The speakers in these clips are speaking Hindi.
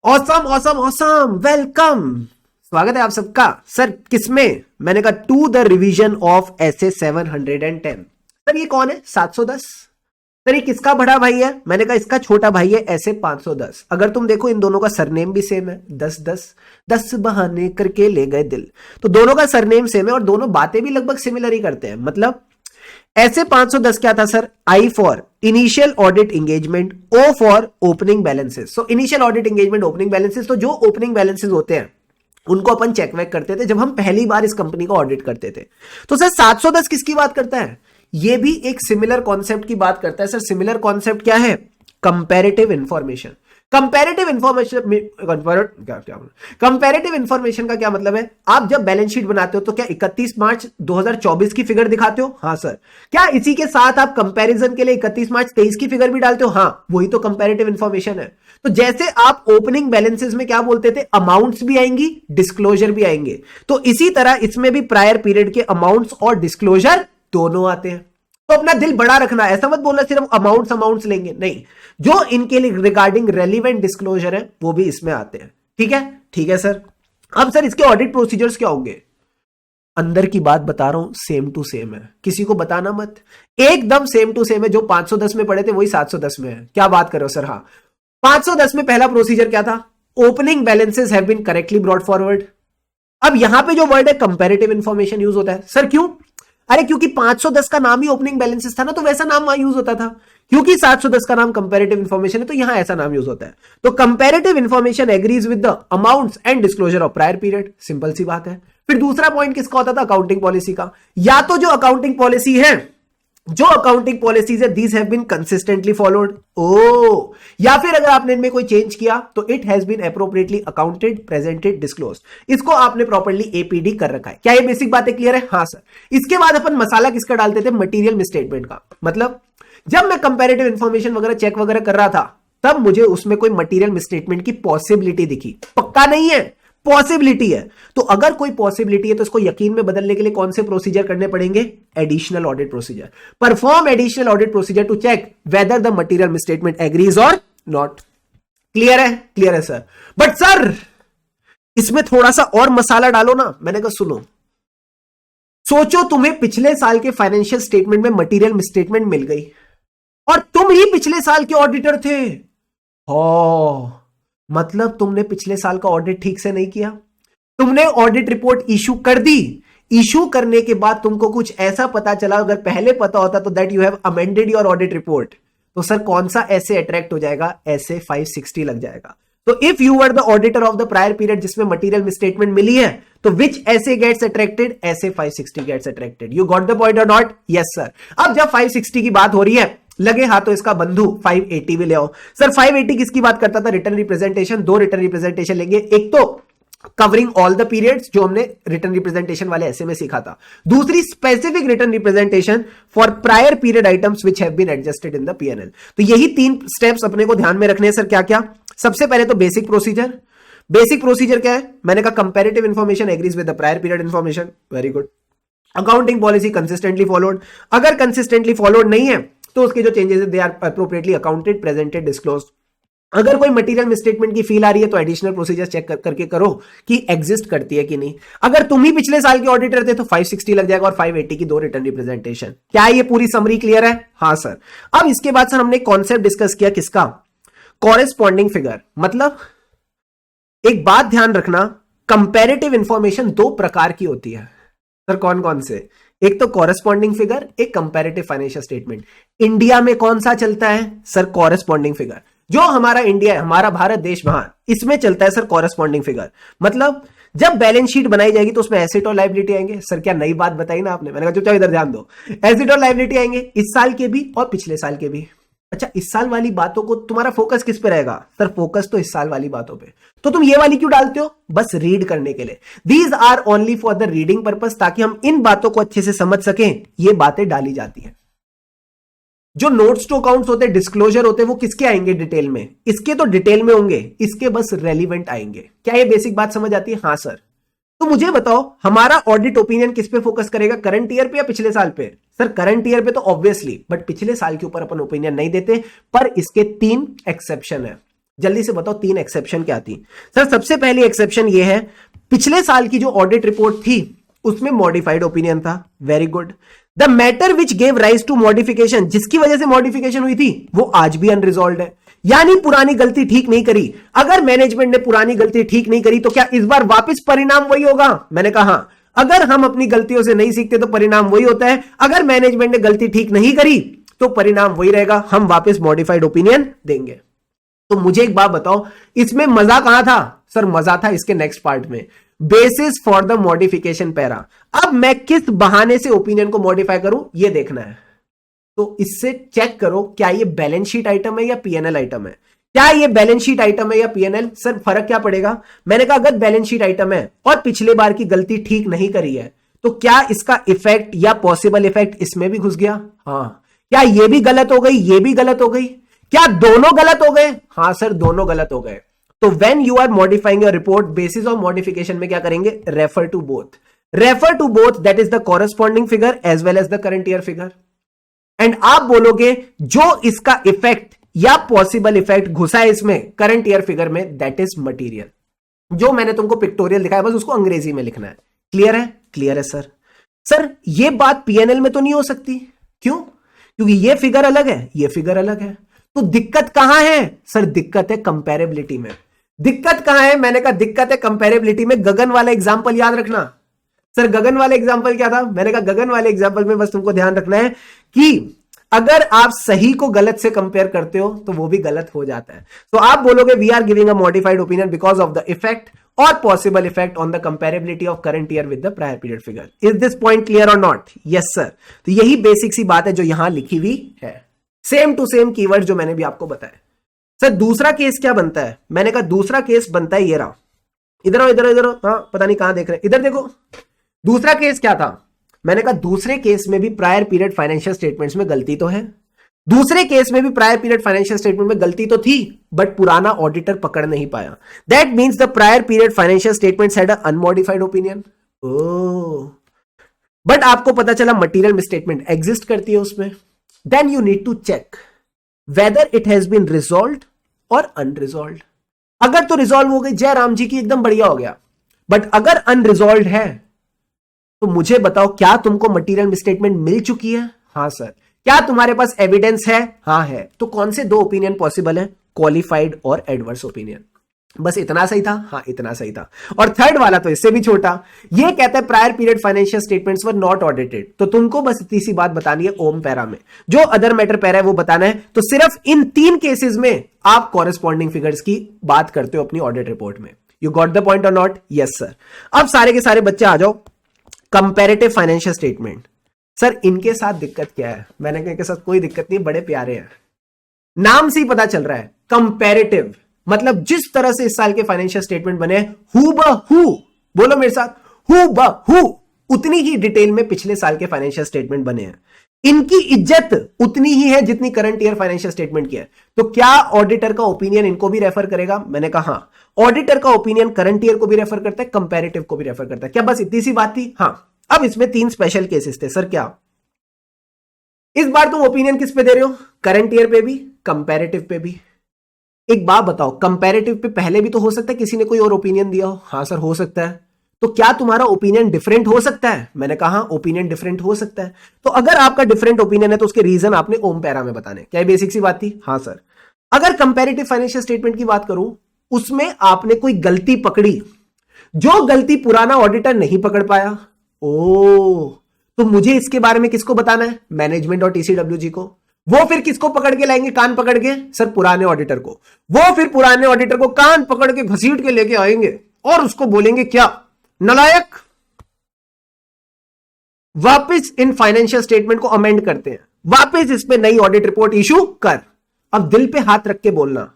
Awesome awesome awesome welcome. स्वागत है आप सबका। सर किसमें? मैंने कहा to the revision of SA 710। Sir ये कौन है 710? सर ये किसका बड़ा भाई है? मैंने कहा इसका छोटा भाई है एसए 510। अगर तुम देखो इन दोनों का सरनेम भी सेम है, 10 बहाने करके ले गए दिल। तो दोनों का सरनेम सेम है और दोनों बातें भी लगभग सिमिलर ही करते हैं। मतलब ऐसे 510 क्या था sir? I for initial audit engagement, O for opening balances. So initial audit engagement, opening balances, तो जो ओपनिंग बैलेंसेस होते हैं उनको अपन चेक वेक करते थे जब हम पहली बार इस कंपनी को ऑडिट करते थे। तो सर 710 किसकी बात करता है? ये भी एक सिमिलर कॉन्सेप्ट की बात करता है। सर सिमिलर कॉन्सेप्ट क्या है? Comparative information. Comparative information comparative information का क्या मतलब है? आप जब बैलेंस शीट बनाते हो तो क्या 31 मार्च 2024 की फिगर दिखाते हो? हाँ सर। क्या इसी के साथ आप कंपैरिजन के लिए 31 मार्च 23 की फिगर भी डालते हो? हाँ, वही तो कंपैरेटिव इंफॉर्मेशन है। तो जैसे आप ओपनिंग बैलेंसेस में क्या बोलते थे, अमाउंट्स भी आएंगी, डिस्क्लोजर भी आएंगे, तो इसी तरह इसमें भी प्रायर पीरियड के अमाउंट्स और डिस्क्लोजर दोनों आते हैं। तो अपना दिल बड़ा रखना, ऐसा मत बोलना सिर्फ अमाउंट्स लेंगे, नहीं, जो इनके लिए रिगार्डिंग रेलिवेंट डिस्क्लोजर है वो भी इसमें आते हैं। ठीक है? ठीक है सर। अब सर इसके ऑडिट प्रोसीजर्स क्या होंगे? अंदर की बात बता रहा हूं, सेम टू सेम है, किसी को बताना मत, एकदम सेम टू सेम है। जो 510 में पढ़े थे वही 710 में है। क्या बात कर रहे हो सर? हाँ, 510 में पहला प्रोसीजर क्या था? Opening balances have been correctly brought forward. अब यहां पे जो वर्ड है कंपैरेटिव इंफॉर्मेशन यूज होता है। सर क्यों? अरे क्योंकि 510 का नाम ही ओपनिंग बैलेंसेस था ना, तो वैसा नाम वहां यूज होता था। क्योंकि 710 का नाम कंपैरेटिव इंफॉर्मेशन है तो यहां ऐसा नाम यूज होता है। तो comparative information agrees with the amounts and disclosure of prior period. Simple सी बात है। फिर दूसरा पॉइंट किसका होता था? अकाउंटिंग पॉलिसी का। या तो जो अकाउंटिंग पॉलिसी है, जो अकाउंटिंग पॉलिसीज है, these have been consistently followed. ओ, या फिर अगर आपने इनमें कोई चेंज किया तो it has been appropriately accounted, presented, disclosed. इसको आपने प्रॉपर्ली एपीडी कर रखा है। क्या ये बेसिक बातें क्लियर है? हाँ सर। इसके बाद अपन मसाला किसका डालते थे? मटीरियल मिसस्टेटमेंट का। मतलब जब मैं कंपैरेटिव इंफॉर्मेशन वगैरह चेक वगैरह कर रहा था तब मुझे उसमें कोई मटीरियल मिसस्टेटमेंट की पॉसिबिलिटी दिखी। पक्का नहीं है, पॉसिबिलिटी है। तो अगर कोई पॉसिबिलिटी है तो इसको यकीन में बदलने के लिए कौन से प्रोसीजर करने पड़ेंगे? Additional audit procedure. Perform additional audit procedure to check whether the material misstatement agrees और नॉट। क्लियर है? क्लियर है सर। बट सर इसमें थोड़ा सा और मसाला डालो ना। मैंने कहा सुनो, सोचो तुम्हें पिछले साल के फाइनेंशियल स्टेटमेंट में मटीरियल मिसस्टेटमेंट मिल गई और तुम ही पिछले साल के ऑडिटर थे। हो, मतलब तुमने पिछले साल का ऑडिट ठीक से नहीं किया। तुमने ऑडिट रिपोर्ट इशू कर दी। इशू करने के बाद तुमको कुछ ऐसा पता चला, अगर पहले पता होता तो that you have amended your audit report, तो सर कौन सा ऐसे अट्रैक्ट हो जाएगा? ऐसे 560 लग जाएगा। तो if you were the auditor of the prior period जिसमें मटीरियल मिसस्टेटमेंट मिली है, तो which SA gets attracted? SA 560 gets attracted. You got the point और नॉट? Yes sir. अब जब 560 की बात हो रही है, लगे हाथों इसका बंधु 580 भी ले आओ। सर 580 किसकी बात करता था? Written representation. दो रिटर्न रिप्रेजेंटेशन लेंगे, एक तो कवरिंग ऑल द पीरियड्स जो हमने रिटर्न रिप्रेजेंटेशन वाले ऐसे में सीखा था, दूसरी specific return representation for prior period items which have been adjusted in the PNL. तो यही तीन स्टेप्स अपने को ध्यान में रखने हैं सर। क्या क्या? सबसे पहले तो बेसिक प्रोसीजर। बेसिक प्रोसीजर क्या है? मैंने कहा comparative information agrees with the prior period information. Very good. Accounting policy consistently followed. अगर कंसिस्टेंटली फॉलोड नहीं है तो उसके जो चेंजेस है they are appropriately accounted, presented, disclosed. अगर कोई मटीरियल मिसस्टेटमेंट की फील आ रही है तो एडिशनल प्रोसीजर चेक करके करो कि एग्जिस्ट करती है कि नहीं। अगर तुम ही पिछले साल के ऑडिटर थे तो 560 लग जाएगा और 580 की दो रिटर्न रिप्रेजेंटेशन। क्या ये पूरी समरी क्लियर है? हाँ सर। अब इसके बाद सर हमने कॉन्सेप्ट डिस्कस किया, किसका? Corresponding figure. मतलब एक बात ध्यान रखना, कंपैरेटिव इंफॉर्मेशन दो प्रकार की होती है सर। कौन कौन से? एक तो कॉरेस्पॉन्डिंग फिगर, एक कंपैरेटिव फाइनेंशियल स्टेटमेंट। इंडिया में कौन सा चलता है सर? Corresponding figure. जो हमारा इंडिया है, हमारा भारत देश, वहां इसमें चलता है सर कॉरेस्पॉन्डिंग फिगर। मतलब जब बैलेंस शीट बनाई जाएगी तो उसमें एसेट और लायबिलिटी आएंगे। सर क्या नई बात बताई ना आपने? मैंने कहा चुपचाप इधर ध्यान दो। एसेट और लायबिलिटी आएंगे इस साल के भी और पिछले साल के भी। अच्छा, इस साल वाली बातों को तुम्हारा फोकस किस पे रहेगा? सर फोकस तो इस साल वाली बातों पे। तो तुम ये वाली क्यों डालते हो? बस रीड करने के लिए। These are only for the reading purpose, ताकि हम इन बातों को अच्छे से समझ सकें। ये बातें डाली जाती हैं। जो नोट्स टू अकाउंट्स होते हैं, डिस्क्लोजर होते हैं, वो किसके आएंगे डिटेल में? इसके तो डिटेल में होंगे, इसके बस रेलिवेंट आएंगे। क्या ये बेसिक बात समझ आती है? हाँ सर। तो मुझे बताओ हमारा ऑडिट ओपिनियन किस पे फोकस करेगा? करंट ईयर पे या पिछले साल पे? सर करंट ईयर पे तो ऑब्वियसली, बट पिछले साल के ऊपर अपन ओपिनियन नहीं देते। पर इसके तीन एक्सेप्शन है। जल्दी से बताओ 3 एक्सेप्शन क्या थी। सर सबसे पहली एक्सेप्शन ये है, पिछले साल की जो ऑडिट रिपोर्ट थी उसमें मॉडिफाइड ओपिनियन था। Very good. The matter which gave rise to modification, जिसकी वजह से मॉडिफिकेशन हुई थी, वो आज भी अनरिजॉल्व है, यानी पुरानी गलती ठीक नहीं करी। अगर मैनेजमेंट ने पुरानी गलती ठीक नहीं करी तो क्या इस बार वापस परिणाम वही होगा? मैंने कहा अगर हम अपनी गलतियों से नहीं सीखते तो परिणाम वही होता है। अगर मैनेजमेंट ने गलती ठीक नहीं करी तो परिणाम वही रहेगा, हम वापस मॉडिफाइड ओपिनियन देंगे। तो मुझे एक बात बताओ, इसमें मजा कहां था? सर मजा था इसके नेक्स्ट पार्ट में, basis for the modification para. अब मैं किस बहाने से ओपिनियन को मॉडिफाई करूं ये देखना है। तो इससे चेक करो क्या ये बैलेंस शीट आइटम है या पीएनएल आइटम है। क्या ये बैलेंस शीट आइटम है या पीएनएल? सर फर्क क्या पड़ेगा? मैंने कहा अगर बैलेंस शीट आइटम है और पिछले बार की गलती ठीक नहीं करी है तो क्या इसका इफेक्ट या पॉसिबल इफेक्ट इसमें भी घुस गया? हाँ। क्या ये भी गलत हो गई, ये भी गलत हो गई? क्या दोनों गलत हो गए? हाँ सर दोनों गलत हो गए। तो when you are modifying your report basis of modification में क्या करेंगे? Refer to both, refer to both, that is the corresponding figure as well as the current year figure. And आप बोलोगे जो इसका इफेक्ट या पॉसिबल इफेक्ट घुसा है इसमें करंट ईयर फिगर में, दैट इज मटेरियल। जो मैंने तुमको पिक्टोरियल दिखाया बस उसको अंग्रेजी में लिखना है। क्लियर है? क्लियर है सर। सर ये बात पीएनएल में तो नहीं हो सकती, क्यों? क्योंकि ये फिगर अलग है, ये फिगर अलग है। तो दिक्कत कहां है? सर दिक्कत है कंपैरेबिलिटी में। दिक्कत कहां है? मैंने कहा दिक्कत है कंपैरेबिलिटी में। गगन वाला एग्जांपल याद रखना। सर गगन वाला एग्जांपल क्या था? मैंने कहा गगन वाले एग्जांपल में बस तुमको ध्यान रखना है कि अगर आप सही को गलत से कंपेयर करते हो तो वो भी गलत हो जाता है। तो आप बोलोगे we are giving a modified opinion because of the effect or possible effect on the comparability of current year with the prior period figure. Is this point clear or not? Yes sir. तो यही बेसिक सी बात है जो यहां लिखी हुई है, सेम टू सेम कीवर्ड जो मैंने भी आपको बताया। सर दूसरा केस क्या बनता है? मैंने कहा दूसरा केस बनता है ये रहा। इधर आओ, इधर इधर, हाँ पता नहीं कहां देख रहे हैं, इधर देखो। दूसरा केस क्या था? मैंने कहा दूसरे केस में भी प्रायर पीरियड फाइनेंशियल स्टेटमेंट्स में गलती तो है। दूसरे केस में भी प्रायर पीरियड फाइनेंशियल स्टेटमेंट में गलती तो थी बट पुराना ऑडिटर पकड़ नहीं पाया। That means the prior period financial statements had a unmodified opinion. Oh, but आपको पता चला मटेरियल मिसस्टेटमेंट एग्जिस्ट करती है उसमें। Then you need to check whether it has been resolved और अनरिजॉल्व्ड। अगर तो रिजॉल्व हो गई, जय राम जी की, एकदम बढ़िया हो गया। बट अगर अनरिजॉल्व्ड है तो मुझे बताओ क्या तुमको मटेरियल मिसस्टेटमेंट मिल चुकी है? हाँ सर। क्या तुम्हारे पास एविडेंस है? हाँ है। तो कौन से 2 ओपिनियन पॉसिबल है? क्वालिफाइड और एडवर्स ओपिनियन। बस इतना सही था? हाँ इतना सही था। और थर्ड वाला तो इससे भी छोटा, ये कहता है prior period financial statements were not audited. तो तुमको बस इतनी सी बात बतानी है ओम पैरा में, जो अदर मैटर पैरा है वो बताना है। तो सिर्फ इन 3 केसेस में आप कॉरेस्पॉन्डिंग फिगर्स की बात करते हो अपनी ऑडिट रिपोर्ट में। यू गॉट द पॉइंट और नॉट? Yes sir. अब सारे के सारे बच्चे आ जाओ। कंपैरेटिव फाइनेंशियल स्टेटमेंट, सर इनके साथ दिक्कत क्या है? मैंने कहा इनके साथ कोई दिक्कत नहीं, बड़े प्यारे हैं। नाम से ही पता चल रहा है कंपैरेटिव, मतलब जिस तरह से इस साल के फाइनेंशियल स्टेटमेंट बने हूबहू, बोलो मेरे साथ, हूबहू उतनी ही डिटेल में पिछले साल के फाइनेंशियल स्टेटमेंट बने हैं। इनकी इज्जत उतनी ही है जितनी करंट ईयर फाइनेंशियल स्टेटमेंट की है। तो क्या ऑडिटर का ओपिनियन इनको भी रेफर करेगा? मैंने कहा हाँ, ऑडिटर का ओपिनियन करंट ईयर को भी रेफर करता है, कंपैरेटिव को भी रेफर करता है। क्या बस इतनी सी बात थी? हाँ। अब इसमें 3 स्पेशल केसेस थे। सर क्या इस बार तुम ओपिनियन किस पे दे रहे हो? करंट ईयर पे भी, कंपैरेटिव पे भी। एक बात बताओ, कंपैरेटिव पे पहले भी तो हो सकता है किसी ने कोई और ओपिनियन दिया हो। हाँ सर हो सकता है। तो क्या तुम्हारा ओपिनियन डिफरेंट हो सकता है? मैंने कहा ओपिनियन डिफरेंट हो सकता है। तो अगर आपका डिफरेंट ओपिनियन है तो उसके रीजन आपने ओम पैरा में बताने। क्या ये बेसिक सी बात थी? हाँ सर। अगर कंपैरेटिव फाइनेंशियल स्टेटमेंट की बात करूं, उसमें आपने कोई गलती पकड़ी जो गलती पुराना ऑडिटर नहीं पकड़ पाया। ओ, तो मुझे इसके बारे में किसको बताना है? मैनेजमेंट और टीसीडब्ल्यूजी को। वो फिर किसको पकड़ के लाएंगे? कान पकड़ के? सर पुराने ऑडिटर को। वो फिर पुराने ऑडिटर को कान पकड़ के घसीट के लेके आएंगे और उसको बोलेंगे क्या? नलायक, वापस इन फाइनेंशियल स्टेटमेंट को अमेंड करते हैं, वापस इस पे नई ऑडिट रिपोर्ट इशू कर। अब दिल पे हाथ रख के बोलना,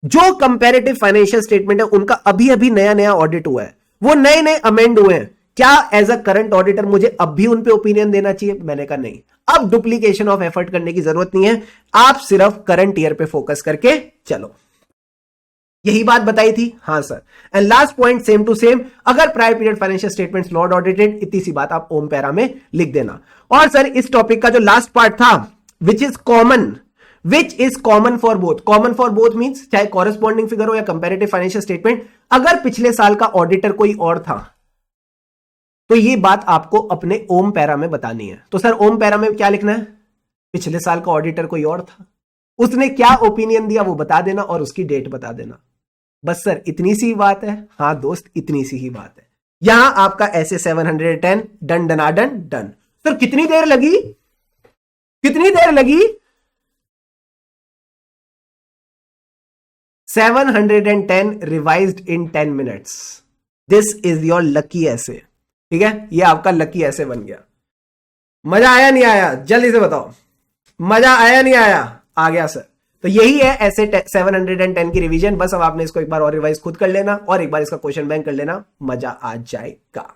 जो कंपैरेटिव फाइनेंशियल स्टेटमेंट है उनका अभी अभी नया नया ऑडिट हुआ है, वो नए नए अमेंड हुए हैं, क्या एज अ करंट ऑडिटर मुझे अब भी उन पे ओपिनियन देना चाहिए? मैंने कहा नहीं। अब डुप्लीकेशन ऑफ एफर्ट करने की जरूरत नहीं है, आप सिर्फ करंट ईयर पे फोकस करके चलो। यही बात बताई थी? हाँ सर। And last point same to same, अगर prior period financial statements not audited, इतनी सी बात आप ओम पैरा में लिख देना। और सर इस टॉपिक का जो लास्ट पार्ट था which is common, which is common for both. Common for both means चाहे कॉरेस्पॉन्डिंग फिगर हो या कंपैरेटिव फाइनेंशियल स्टेटमेंट, अगर पिछले साल का ऑडिटर कोई और था तो ये बात आपको अपने ओम पैरा में बतानी है। तो सर ओम पैरा में क्या लिखना है? पिछले साल का ऑडिटर कोई और था, उसने क्या ओपिनियन दिया वो बता देना और उसकी डेट बता देना। बस सर इतनी सी बात है। हाँ दोस्त इतनी सी ही बात है। यहां आपका ऐसे 710 डन डनाडन डन। सर कितनी देर लगी? कितनी देर लगी? 710 revised in 10 minutes. This is your lucky ऐसे। ठीक है, ये आपका लकी ऐसे बन गया। मजा आया नहीं आया? जल्दी से बताओ, मजा आया नहीं आया? आ गया सर। तो यही है ऐसे 710 की रिवीजन। बस अब आपने इसको एक बार और रिवाइज खुद कर लेना और एक बार इसका क्वेश्चन बैंक कर लेना, मजा आ जाएगा।